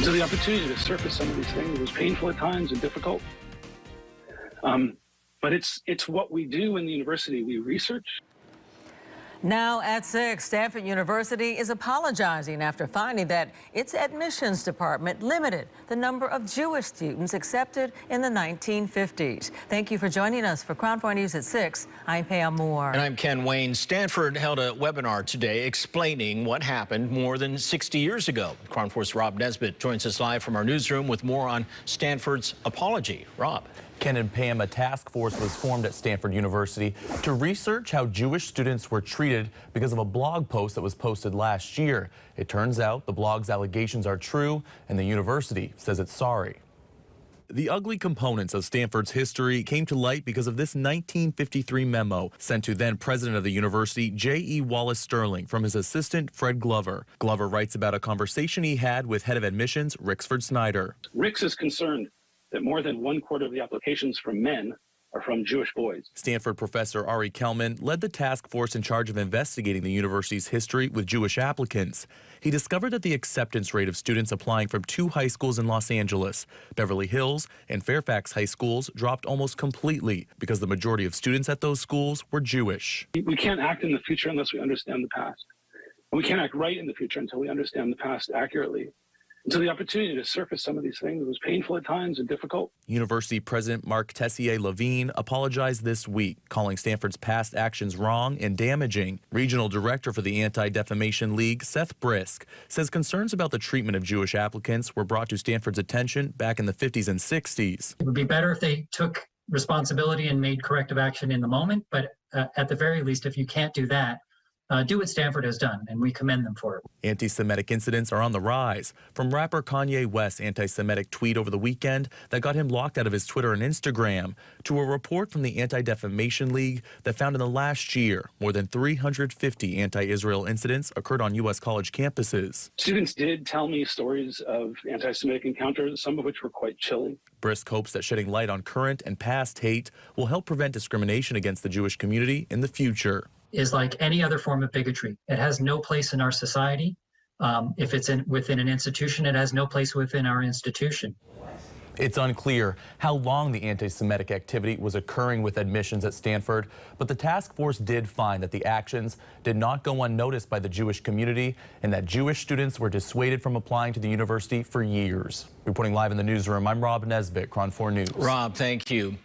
So the opportunity to surface some of these things was painful at times and difficult. But it's what we do in the university. We research. Now at 6, Stanford University is apologizing after finding that its admissions department limited the number of Jewish students accepted in the 1950s. Thank you for joining us for Crown 4 News at 6. I'm Pam Moore. And I'm Ken Wayne. Stanford held a webinar today explaining what happened more than 60 years ago. Crown 4's Rob Nesbitt joins us live from our newsroom with more on Stanford's apology. Rob. Ken and Pam, a task force was formed at Stanford University to research how Jewish students were treated because of a blog post that was posted last year. It turns out the blog's allegations are true, and the university says it's sorry. The ugly components of Stanford's history came to light because of this 1953 memo sent to then president of the university, J.E. Wallace Sterling, from his assistant, Fred Glover. Glover writes about a conversation he had with head of admissions, Rixford Snyder. Rix is concerned that more than 1/4 of the applications from men are from Jewish boys. Stanford professor Ari Kelman led the task force in charge of investigating the university's history with Jewish applicants. He discovered that the acceptance rate of students applying from 2 high schools in Los Angeles, Beverly Hills and Fairfax high schools, dropped almost completely because the majority of students at those schools were Jewish. We can't act in the future unless we understand the past. And we can't act right in the future until we understand the past accurately. And so the opportunity to surface some of these things was painful at times and difficult. University President Mark Tessier-Levine apologized this week, calling Stanford's past actions wrong and damaging. Regional Director for the Anti-Defamation League, Seth Brisk, says concerns about the treatment of Jewish applicants were brought to Stanford's attention back in the 50s and 60s. It would be better if they took responsibility and made corrective action in the moment, but at the very least, if you can't do that, do what Stanford has done, and we commend them for it. Anti-Semitic incidents are on the rise, from rapper Kanye West's anti-Semitic tweet over the weekend that got him locked out of his Twitter and Instagram, to a report from the Anti-Defamation League that found in the last year more than 350 anti-Israel incidents occurred on U.S. college campuses. Students did tell me stories of anti-Semitic encounters, some of which were quite chilling. Brisk hopes that shedding light on current and past hate will help prevent discrimination against the Jewish community in the future. Is like any other form of bigotry. It has no place in our society. If it's within an institution, it has no place within our institution. It's unclear how long the anti-Semitic activity was occurring with admissions at Stanford, but the task force did find that the actions did not go unnoticed by the Jewish community and that Jewish students were dissuaded from applying to the university for years. Reporting live in the newsroom, I'm Rob Nesbitt, Crown 4 News. Rob, thank you.